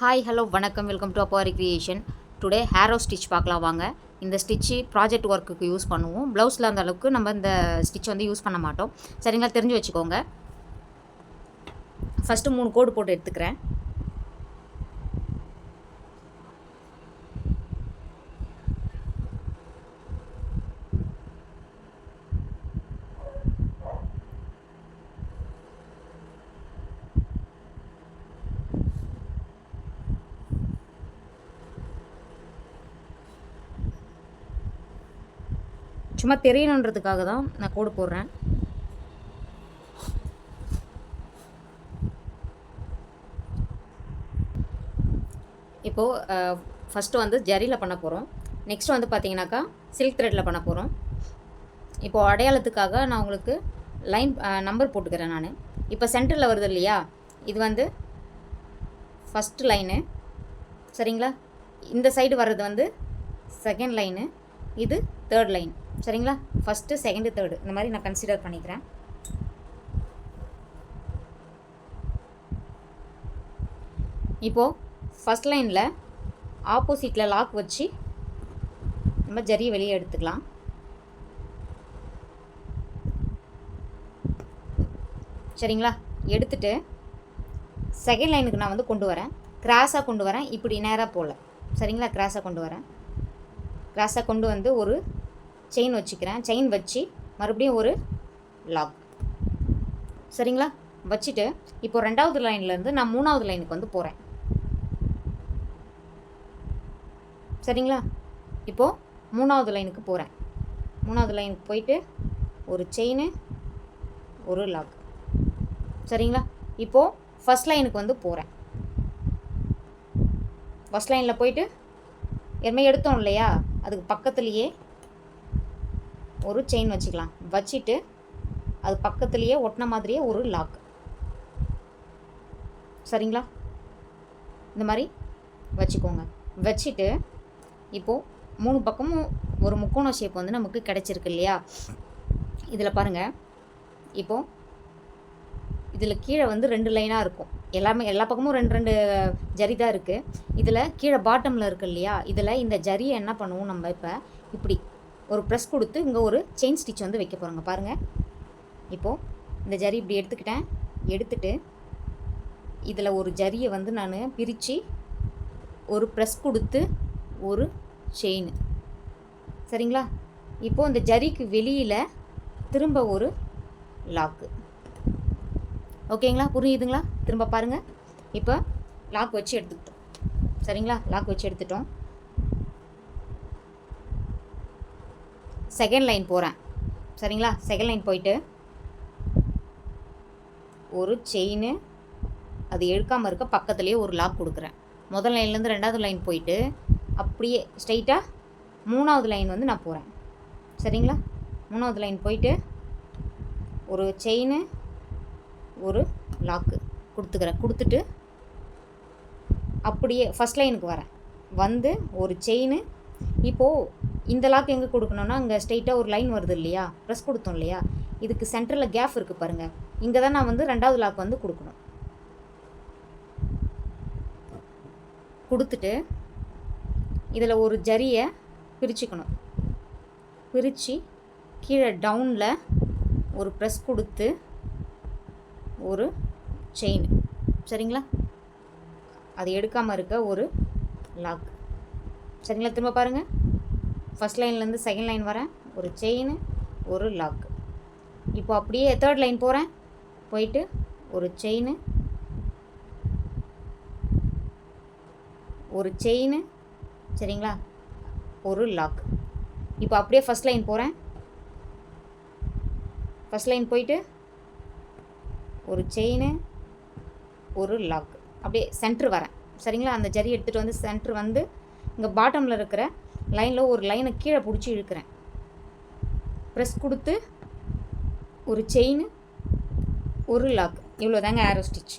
Hi hello வணக்கம் welcome to அப்பா creation. Today hero stitch பார்க்கலாம் வாங்க. இந்த ஸ்டிச்சு ப்ராஜெக்ட் ஒர்க்குக்கு யூஸ் பண்ணுவோம். ப்ளவுஸில் அந்த அளவுக்கு நம்ம இந்த ஸ்டிச் வந்து யூஸ் பண்ண மாட்டோம். சரிங்களா, தெரிஞ்சு வச்சுக்கோங்க. ஃபஸ்ட்டு 3 கோடு போட்டு எடுத்துக்கிறேன். சும்மா தெரியணுன்றதுக்காக தான் நான் கோடு போடுறேன். இப்போது ஃபஸ்ட்டு வந்து ஜரியில் பண்ண போகிறோம். நெக்ஸ்ட் வந்து பார்த்தீங்கன்னாக்கா சில்க் த்ரெட்டில் பண்ண போகிறோம். இப்போது அடையாளத்துக்காக நான் உங்களுக்கு லைன் நம்பர் போட்டுக்கிறேன். நான் இப்போ சென்டரில் வருது இல்லையா, இது வந்து ஃபஸ்ட்டு லைனு. சரிங்களா, இந்த சைடு வர்றது வந்து செகண்ட் லைனு, இது தேர்ட் லைன். சரிங்களா, ஃபஸ்ட்டு செகண்டு தேர்டு இந்த மாதிரி நான் கன்சிடர் பண்ணிக்கிறேன். இப்போது ஃபஸ்ட் லைனில் ஆப்போசிட்டில் லாக் வச்சு நம்ம ஜரியை வெளியே எடுத்துக்கலாம். சரிங்களா, எடுத்துட்டு செகண்ட் லைனுக்கு நான் வந்து கொண்டு வரேன். கிராஸாக கொண்டு வரேன், இப்படி நேராக போகல. சரிங்களா, கிராஸாக கொண்டு வரேன். கிராஸாக கொண்டு வந்து ஒரு செயின் வச்சுக்கிறேன். செயின் வச்சு மறுபடியும் ஒரு லாக். சரிங்களா, வச்சுட்டு இப்போ 2வது லைன்லேருந்து நான் 3வது லைனுக்கு வந்து போகிறேன். சரிங்களா, இப்போது 3வது லைனுக்கு போகிறேன். 3வது லைனுக்கு போயிட்டு ஒரு செயின், ஒரு லாக். சரிங்களா, இப்போது ஃபஸ்ட் லைனுக்கு வந்து போகிறேன். ஃபஸ்ட் லைனில் போயிட்டு ஏற்கனவே எடுத்தோம் இல்லையா, அதுக்கு பக்கத்துலேயே ஒரு செயின் வச்சுக்கலாம். வச்சுட்டு அது பக்கத்துலேயே ஒட்டின மாதிரியே ஒரு லாக். சரிங்களா, இந்த மாதிரி வச்சுக்கோங்க. வச்சுட்டு இப்போது 3 பக்கமும் ஒரு முக்கோண ஷேப் வந்து நமக்கு கிடச்சிருக்கு இல்லையா. இதில் பாருங்கள், இப்போது இதில் கீழே வந்து 2 லைனாக இருக்கும். எல்லா பக்கமும் 2 ஜரி தான் இருக்குது. இதில் கீழே பாட்டமில் இருக்குது இல்லையா, இதில் இந்த ஜரியை என்ன பண்ணுவோம் நம்ம இப்போ இப்படி ஒரு ப்ரெஸ் கொடுத்து இங்கே ஒரு செயின் ஸ்டிச் வந்து வைக்க போகிறோங்க. பாருங்கள், இப்போது இந்த ஜரி இப்படி எடுத்துக்கிட்டேன். எடுத்துட்டு இதில் ஒரு ஜரியை வந்து நான் பிரித்து ஒரு ப்ரெஸ் கொடுத்து ஒரு செயின். சரிங்களா, இப்போது இந்த ஜரிக்கு வெளியில் திரும்ப ஒரு லாக்கு. ஓகேங்களா, புரியுதுங்களா? திரும்ப பாருங்கள். இப்போ லாக் வச்சு எடுத்துக்கிட்டோம். சரிங்களா, லாக் வச்சு எடுத்துட்டோம். செகண்ட் லைன் போகிறேன். சரிங்களா, செகண்ட் லைன் போயிட்டு ஒரு செயின், அது எடுக்காமல் இருக்க பக்கத்துலேயே ஒரு லாக் கொடுக்குறேன். முதல் லைன்லேருந்து 2வது லைன் போயிட்டு அப்படியே ஸ்ட்ரைட்டாக 3வது லைன் வந்து நான் போகிறேன். சரிங்களா, 3வது லைன் போயிட்டு ஒரு செயின், ஒரு லாக்கு கொடுத்துக்கிறேன். கொடுத்துட்டு அப்படியே ஃபஸ்ட் லைனுக்கு வரேன். வந்து ஒரு செயின். இப்போது இந்த லாக் எங்கே கொடுக்கணுன்னா, இங்கே ஸ்ட்ரைட்டாக ஒரு லைன் வருது இல்லையா, ப்ரெஸ் கொடுத்தோம் இல்லையா, இதுக்கு சென்டரில் கேப் இருக்குது பாருங்கள். இங்கே தான் நான் வந்து 2வது லாக் வந்து கொடுக்கணும். கொடுத்துட்டு இதில் ஒரு ஜரியை பிரிச்சுக்கணும். பிரித்து கீழே டவுனில் ஒரு ப்ரெஸ் கொடுத்து ஒரு செயின். சரிங்களா, அது எடுக்காமல் இருக்க ஒரு லாக். சரிங்களா, திரும்ப பாருங்கள். ஃபஸ்ட் லைன்லேருந்து செகண்ட் லைன் வரேன், ஒரு செயின், ஒரு லாக். இப்போ அப்படியே தேர்ட் லைன் போகிறேன். போயிட்டு ஒரு செயின், ஒரு செயின். சரிங்களா, ஒரு லாக். இப்போ அப்படியே ஃபஸ்ட் லைன் போகிறேன். ஃபஸ்ட் லைன் போயிட்டு ஒரு செயின், ஒரு லாக். அப்படியே சென்ட்ரு வரேன். சரிங்களா, அந்த ஜரி எடுத்துகிட்டு வந்து சென்ட்ரு வந்து இங்கே பாட்டமில் இருக்கிற லைனில் ஒரு லைனை கீழே பிடிச்சி இழுக்கிறேன். ப்ரெஸ் கொடுத்து ஒரு செயின், ஒரு லாக். இவ்வளோ தாங்க ஆரோ ஸ்டிச்.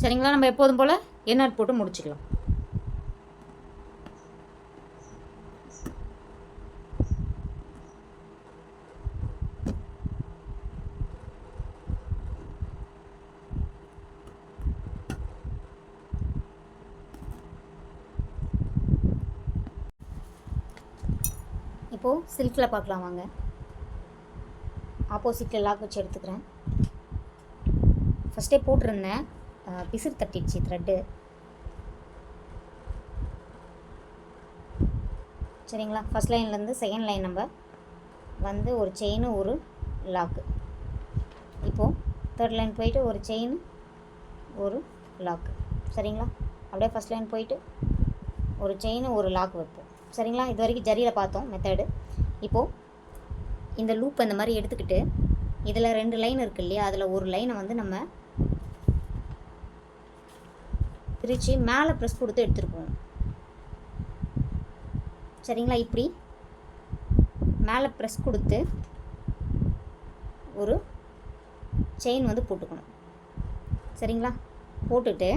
சரிங்களா? நம்ம எப்போதும் போல் எண்ணெய் போட்டு முடிச்சுக்கலாம். இப்போது சில்கில் பார்க்கலாம் வாங்க. ஆப்போசிட்டில் லாக் வச்சு எடுத்துக்கிறேன். ஃபஸ்ட்டே போட்டிருந்தேன், பிசிறு தட்டிடுச்சு த்ரெட்டு. சரிங்களா? ஃபஸ்ட் லைன்லேருந்து செகண்ட் லைன் நம்ம வந்து ஒரு செயின் ஒரு லாக்கு. இப்போது தேர்ட் லைன் போயிட்டு ஒரு செயின் ஒரு லாக்கு. சரிங்களா? அப்படியே ஃபஸ்ட் லைன் போயிட்டு ஒரு செயின் ஒரு லாக் வைப்போம். சரிங்களா? இது வரைக்கும் ஜரியில் பார்த்தோம் மெத்தடு. இப்போது இந்த லூப் இந்த மாதிரி எடுத்துக்கிட்டு இதில் 2 லைன் இருக்குது இல்லையா, அதில் ஒரு லைனை வந்து நம்ம பிரித்து மேலே ப்ரெஸ் கொடுத்து எடுத்துருப்போம். சரிங்களா? இப்படி மேலே ப்ரெஸ் கொடுத்து ஒரு செயின் வந்து போட்டுக்கணும். சரிங்களா? போட்டுட்டு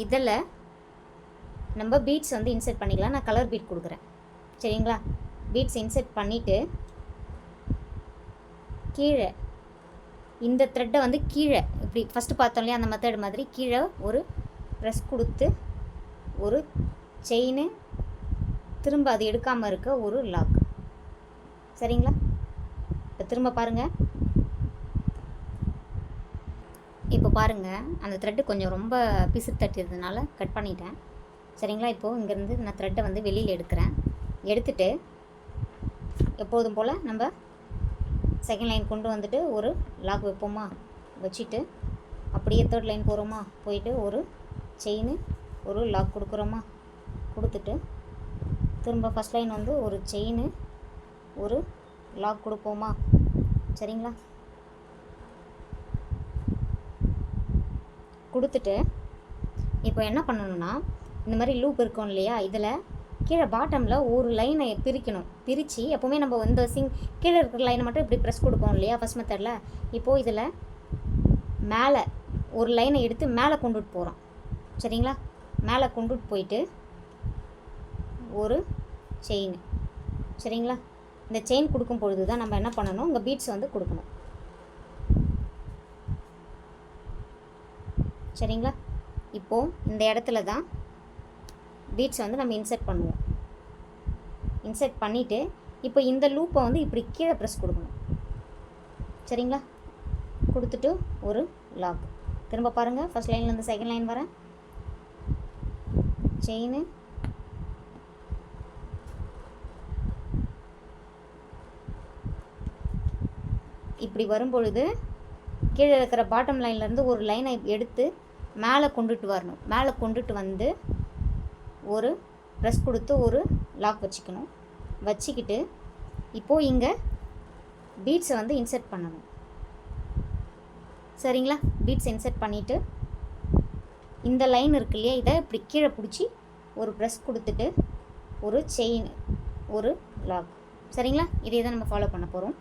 இதில் நம்ம பீட்ஸ் வந்து இன்செர்ட் பண்ணிக்கலாம். நான் கலர் பீட் கொடுக்குறேன். சரிங்களா? பீட்ஸ் இன்செர்ட் பண்ணிவிட்டு கீழே இந்த த்ரெட்டை வந்து கீழே இப்படி ஃபஸ்ட்டு பார்த்தோம் இல்லையா, அந்த மெத்தட் மாதிரி கீழே ஒரு ப்ரெஸ் கொடுத்து ஒரு செயின், திரும்ப அது எடுக்காமல் இருக்க ஒரு லாக். சரிங்களா? இப்போ திரும்ப பாருங்கள். இப்போ பாருங்கள், அந்த த்ரெட்டு கொஞ்சம் ரொம்ப பிசு தட்டிறதுனால கட் பண்ணிட்டேன். சரிங்களா? இப்போது இங்கேருந்து நான் த்ரெட்டை வந்து வெளியில் எடுக்கிறேன். எடுத்துகிட்டு எப்போதும் போல் நம்ம செகண்ட் லைன் கொண்டு வந்துட்டு ஒரு லாக் வைப்போமா, வச்சுட்டு அப்படியே தேர்ட் லைன் போகிறோமா, போயிட்டு ஒரு செயின் ஒரு லாக் கொடுக்குறோமா, கொடுத்துட்டு திரும்ப ஃபஸ்ட் லைன் வந்து ஒரு செயின் ஒரு லாக் கொடுப்போமா. சரிங்களா? கொடுத்துட்டு இப்போ என்ன பண்ணணும்னா, இந்த மாதிரி லூப் இருக்கும் இல்லையா, இதில் கீழே பாட்டமில் ஒரு லைனை பிரிக்கணும். பிரித்து எப்போவுமே நம்ம இந்த கீழே இருக்கிற லைனை மட்டும் இப்படி ப்ரெஸ் கொடுப்போம் இல்லையா ஃபஸ்ட் மெத்தடில். இப்போது இதில் மேலே ஒரு லைனை எடுத்து மேலே கொண்டுட்டு போகிறோம். சரிங்களா? மேலே கொண்டுட்டு போயிட்டு ஒரு செயின். சரிங்களா? இந்த செயின் கொடுக்கும் பொழுது தான் நம்ம என்ன பண்ணணும், இங்கே பீட்ஸ் வந்து கொடுக்கணும். சரிங்களா? இப்போது இந்த இடத்துல தான் பீட்ஸ் வந்து நம்ம இன்செர்ட் பண்ணுவோம். இன்செர்ட் பண்ணிவிட்டு இப்போ இந்த லூப்பை வந்து இப்படி கீழே ப்ரெஸ் கொடுக்கணும். சரிங்களா? கொடுத்துட்டு ஒரு லாக். திரும்ப பாருங்கள், ஃபஸ்ட் லைன்லேருந்து செகண்ட் லைன் வரேன். செயின் இப்படி வரும்பொழுது கீழே இருக்கிற பாட்டம் லைன்லேருந்து ஒரு லைனை எடுத்து மேலே கொண்டுட்டு வரணும். மேலே கொண்டுட்டு வந்து ஒரு ப்ரெஸ் கொடுத்து ஒரு லாக் வச்சுக்கணும். வச்சுக்கிட்டு இப்போது இங்கே பீட்ஸை வந்து இன்செர்ட் பண்ணணும். சரிங்களா? பீட்ஸ் இன்செர்ட் பண்ணிவிட்டு இந்த லைன் இருக்கு இல்லையா, இதை இப்படி கீழே பிடிச்சி ஒரு ப்ரெஸ் கொடுத்துட்டு ஒரு செயின் ஒரு லாக். சரிங்களா? இதே தான் நம்ம ஃபாலோ பண்ண போகிறோம்.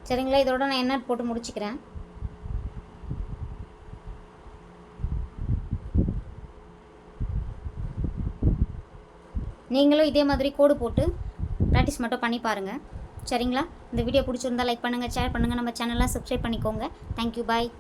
சரிங்களா? இதோட நான் என்ன போட்டு முடிச்சுக்கிறேன். நீங்களும் இதே மாதிரி கோடு போட்டு ப்ராக்டிஸ் மட்டும் பண்ணி பாருங்கள். சரிங்களா? இந்த வீடியோ பிடிச்சிருந்தா லைக் பண்ணுங்கள், ஷேர் பண்ணுங்கள், நம்ம சேனலை சப்ஸ்கிரைப் பண்ணிக்கோங்க. தேங்க்யூ, பாய்.